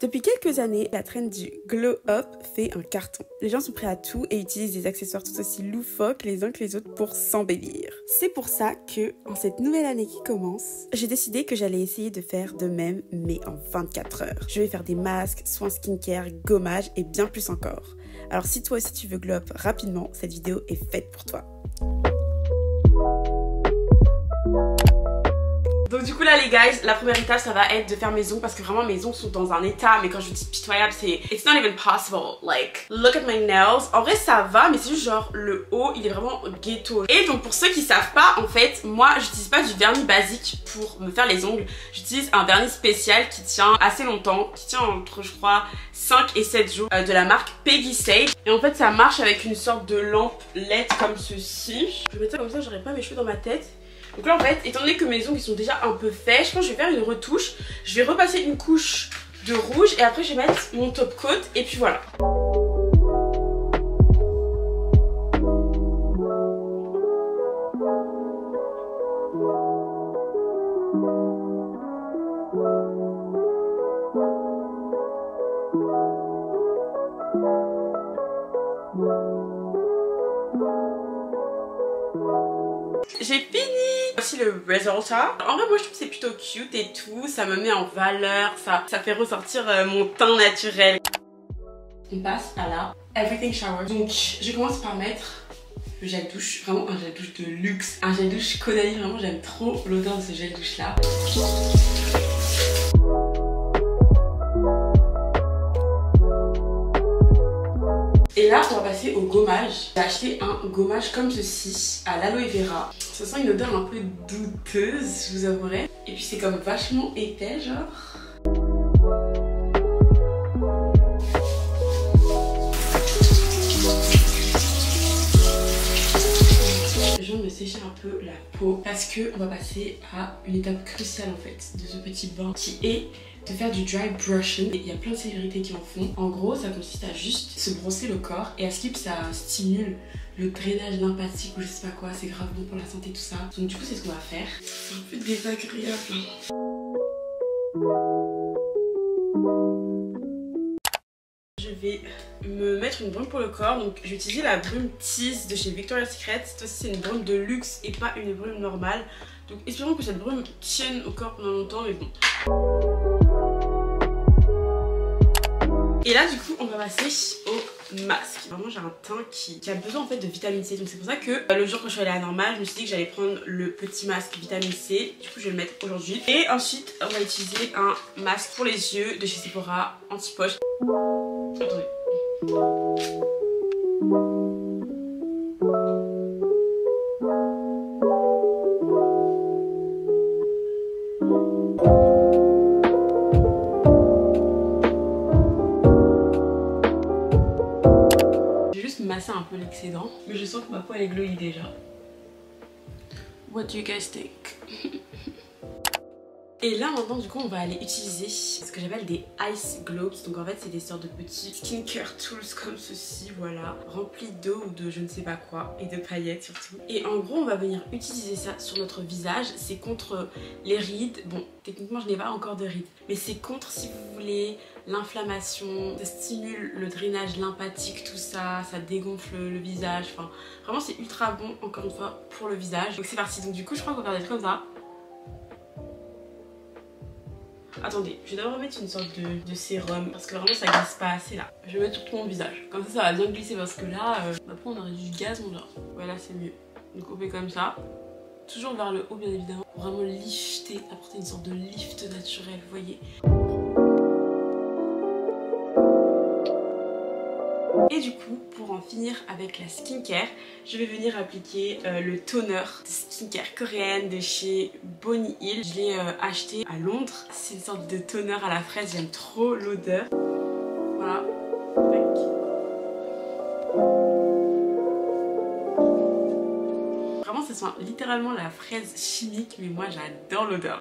Depuis quelques années, la trend du glow up fait un carton. Les gens sont prêts à tout et utilisent des accessoires tout aussi loufoques les uns que les autres pour s'embellir. C'est pour ça que, en cette nouvelle année qui commence, j'ai décidé que j'allais essayer de faire de même, mais en 24 heures. Je vais faire des masques, soins skincare, gommage et bien plus encore. Alors si toi aussi tu veux glow up rapidement, cette vidéo est faite pour toi. Donc du coup là les guys, la première étape ça va être de faire mes ongles parce que vraiment mes ongles sont dans un état, mais quand je dis pitoyable c'est it's not even possible, like look at my nails. En vrai ça va mais c'est juste genre le haut il est vraiment ghetto. Et donc pour ceux qui savent pas en fait, moi j'utilise pas du vernis basique pour me faire les ongles, j'utilise un vernis spécial qui tient assez longtemps, qui tient entre je crois 5 et 7 jours de la marque Peggy Sage. Et en fait ça marche avec une sorte de lampe LED comme ceci. Je vais mettre ça comme ça, j'aurai pas mes cheveux dans ma tête. Donc là en fait, étant donné que mes ongles ils sont déjà un peu faits, je pense que je vais faire une retouche. Je vais repasser une couche de rouge et après je vais mettre mon top coat et puis voilà. J'ai fini. Voici le résultat. En vrai moi je trouve que c'est plutôt cute et tout, ça me met en valeur, ça fait ressortir mon teint naturel. On passe à la Everything Shower. Donc je commence par mettre le gel douche, vraiment un gel douche de luxe, un gel douche Caudalie, vraiment j'aime trop l'odeur de ce gel douche là. Et là on va passer au gommage. J'ai acheté un gommage comme ceci à l'aloe vera. Ça sent une odeur un peu douteuse, je vous avouerai. Et puis c'est comme vachement épais genre. Je viens de me sécher un peu la peau parce que on va passer à une étape cruciale en fait de ce petit bain qui est de faire du dry brushing. Il y a plein de célébrités qui en font. En gros ça consiste à juste se brosser le corps et à ce que ça stimule le drainage lymphatique ou je sais pas quoi, c'est grave bon pour la santé tout ça. Donc du coup c'est ce qu'on va faire. C'est un peu désagréable. Je vais me mettre une brume pour le corps, donc j'ai utilisé la brume Tease de chez Victoria's Secret. Cette fois-ci c'est une brume de luxe et pas une brume normale. Donc espérons que cette brume tienne au corps pendant longtemps, mais bon. Et là du coup on va passer au masque. Vraiment j'ai un teint qui a besoin en fait de vitamine C, donc c'est pour ça que le jour quand je suis allée à la normale je me suis dit que j'allais prendre le petit masque vitamine C. Du coup je vais le mettre aujourd'hui. Et ensuite on va utiliser un masque pour les yeux de chez Sephora anti-poche. Attendez. Masser un peu l'excédent, mais je sens que ma peau elle est glowy déjà. What do you guys think? Et là maintenant du coup on va aller utiliser ce que j'appelle des ice globes. Donc en fait c'est des sortes de petits skincare tools comme ceci, voilà, remplis d'eau ou de je ne sais pas quoi et de paillettes surtout. Et en gros on va venir utiliser ça sur notre visage. C'est contre les rides. Bon techniquement je n'ai pas encore de rides, mais c'est contre si vous voulez l'inflammation, ça stimule le drainage lymphatique, tout ça, ça dégonfle le visage. Enfin vraiment c'est ultra bon encore une fois pour le visage. Donc c'est parti. Donc du coup je crois qu'on va faire des trucs comme ça. Attendez, je vais d'abord mettre une sorte de sérum parce que vraiment ça glisse pas assez là. Je vais mettre sur tout mon visage. Comme ça va bien glisser parce que là, après on aurait du gaz mon genre. Voilà c'est mieux. Donc on fait comme ça. Toujours vers le haut bien évidemment. Pour vraiment lifter, apporter une sorte de lift naturel, vous voyez. Et du coup, pour en finir avec la skincare, je vais venir appliquer le toner de skincare coréenne de chez Bonnie Hill. Je l'ai acheté à Londres. C'est une sorte de toner à la fraise, j'aime trop l'odeur. Voilà. Vraiment, ça sent littéralement la fraise chimique, mais moi j'adore l'odeur.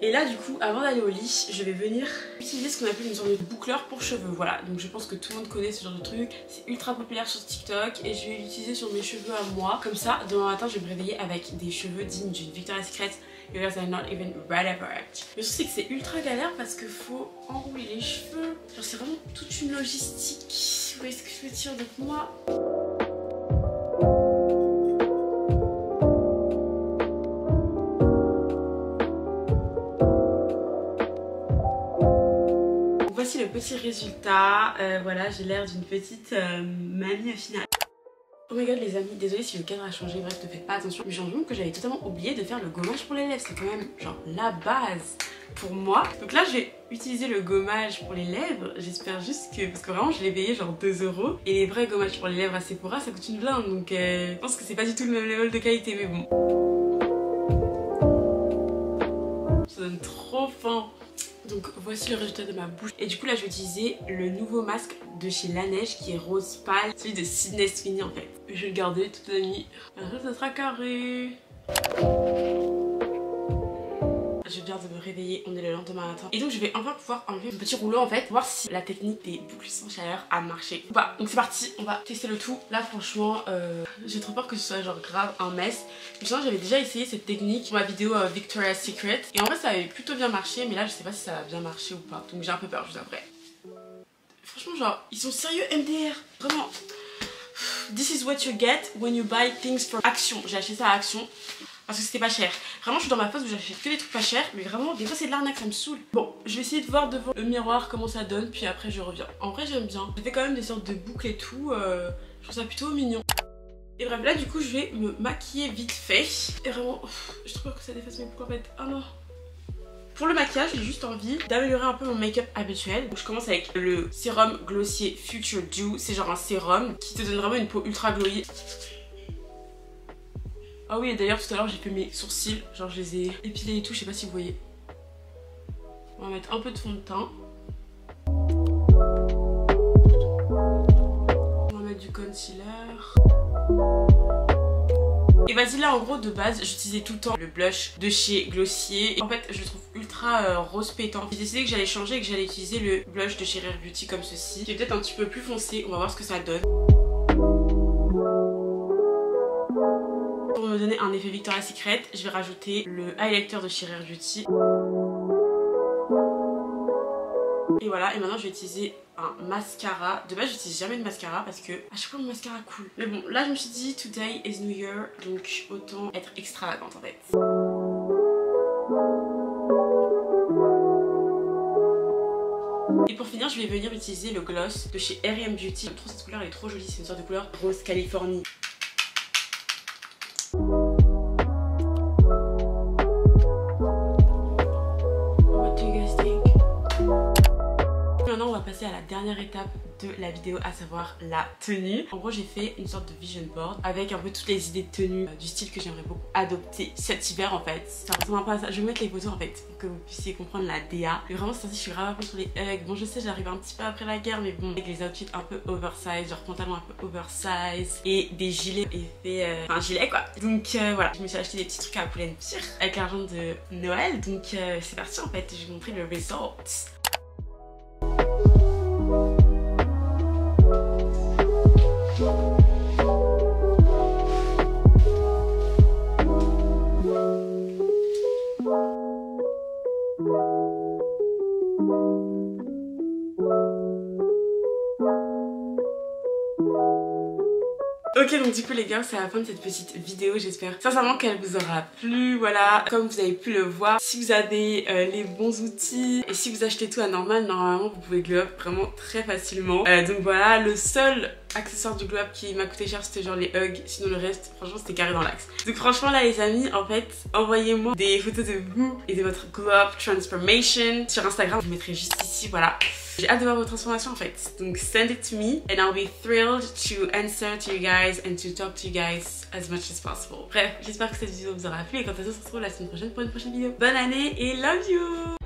Et là du coup avant d'aller au lit je vais venir utiliser ce qu'on appelle une sorte de boucleur pour cheveux. Voilà, donc je pense que tout le monde connaît ce genre de truc. C'est ultra populaire sur TikTok et je vais l'utiliser sur mes cheveux à moi. Comme ça demain matin je vais me réveiller avec des cheveux dignes d'une Victoria's Secret You guys are not even ready for it. Le truc c'est que c'est ultra galère parce que faut enrouler les cheveux. Genre c'est vraiment toute une logistique. Vous voyez ce que je veux dire? Donc moi... Voici le petit résultat. Voilà, j'ai l'air d'une petite mamie au final. Oh my god les amis, désolée si le cadre a changé, bref ne faites pas attention. Mais j'ai rendu compte que j'avais totalement oublié de faire le gommage pour les lèvres. C'est quand même genre la base pour moi. Donc là je vais utiliser le gommage pour les lèvres. J'espère juste que, parce que vraiment je l'ai payé genre 2 €. Et les vrais gommages pour les lèvres à Sephora ça coûte une blinde. Donc je pense que c'est pas du tout le même level de qualité mais bon. Ça donne trop faim. Donc voici le résultat de ma bouche. Et du coup là je vais utiliser le nouveau masque de chez Laneige qui est rose pâle, celui de Sydney Sweeney en fait. Je vais le garder toute la nuit. Après ça sera carré. Je viens de me réveiller, on est le lendemain matin. Et donc je vais enfin pouvoir enlever mon petit rouleau en fait, voir si la technique des boucles sans chaleur a marché ou pas. Donc c'est parti, on va tester le tout. Là franchement, j'ai trop peur que ce soit genre grave un mess. Mais sinon j'avais déjà essayé cette technique pour ma vidéo Victoria's Secret. Et en vrai ça avait plutôt bien marché, mais là je sais pas si ça va bien marcher ou pas. Donc j'ai un peu peur, je vous avouerai. Franchement genre, ils sont sérieux MDR, vraiment. This is what you get when you buy things from Action. J'ai acheté ça à Action. Parce que c'était pas cher. Vraiment je suis dans ma phase où j'achète que des trucs pas chers. Mais vraiment des fois c'est de l'arnaque, ça me saoule. Bon je vais essayer de voir devant le miroir comment ça donne. Puis après je reviens. En vrai j'aime bien. J'ai fait quand même des sortes de boucles et tout. Je trouve ça plutôt mignon. Et bref là du coup je vais me maquiller vite fait. Et vraiment j'ai trop peur que ça défasse mes boucles en fait. Oh non. Pour le maquillage j'ai juste envie d'améliorer un peu mon make-up habituel. Donc je commence avec le sérum glossier Future Dew. C'est genre un sérum qui te donne vraiment une peau ultra glowy. Ah oui et d'ailleurs tout à l'heure j'ai fait mes sourcils, genre je les ai épilés et tout, je sais pas si vous voyez. On va mettre un peu de fond de teint. On va mettre du concealer. Et vas-y là en gros de base j'utilisais tout le temps le blush de chez Glossier. Et en fait je le trouve ultra rose pétant. J'ai décidé que j'allais changer et que j'allais utiliser le blush de chez Rare Beauty comme ceci. Qui est peut-être un petit peu plus foncé, on va voir ce que ça donne. Pour me donner un effet Victoria's Secret, je vais rajouter le highlighter de chez Rare Beauty. Et voilà, et maintenant je vais utiliser un mascara. De base j'utilise jamais de mascara parce que à chaque fois mon mascara coule. Mais bon, là je me suis dit today is New Year, donc autant être extravagante en fait. Et pour finir je vais venir utiliser le gloss de chez R.E.M. Beauty. J'aime trop cette couleur, elle est trop jolie, c'est une sorte de couleur rose Californie. Maintenant on va passer à la dernière étape de la vidéo, à savoir la tenue. En gros j'ai fait une sorte de vision board avec un peu toutes les idées de tenue du style que j'aimerais beaucoup adopter cet hiver en fait. Ça ressemble un peu à ça, je vais mettre les photos en fait pour que vous puissiez comprendre la DA. Mais vraiment c'est ainsi, je suis grave à fond sur les hugs. Bon je sais j'arrive un petit peu après la guerre mais bon, avec les outfits un peu oversize, genre pantalon un peu oversize et des gilets effet, enfin gilet quoi. Donc voilà, je me suis acheté des petits trucs à Pull&Bear avec l'argent de Noël. Donc c'est parti en fait, je vais vous montrer le result. Ok donc du coup les gars c'est la fin de cette petite vidéo, j'espère sincèrement qu'elle vous aura plu. Voilà, comme vous avez pu le voir, si vous avez les bons outils et si vous achetez tout à normal, normalement vous pouvez glow up vraiment très facilement. Donc voilà, le seul accessoire du glow up qui m'a coûté cher c'était genre les hugs, sinon le reste franchement c'était carré dans l'axe. Donc franchement là les amis, en fait envoyez-moi des photos de vous et de votre glow up transformation sur Instagram, je vous mettrai juste ici, voilà. J'ai hâte de voir vos transformations en fait. Donc send it to me and I'll be thrilled to answer to you guys and to talk to you guys as much as possible. Bref, j'espère que cette vidéo vous aura plu et quant à ça on se retrouve la semaine prochaine pour une prochaine vidéo. Bonne année et love you!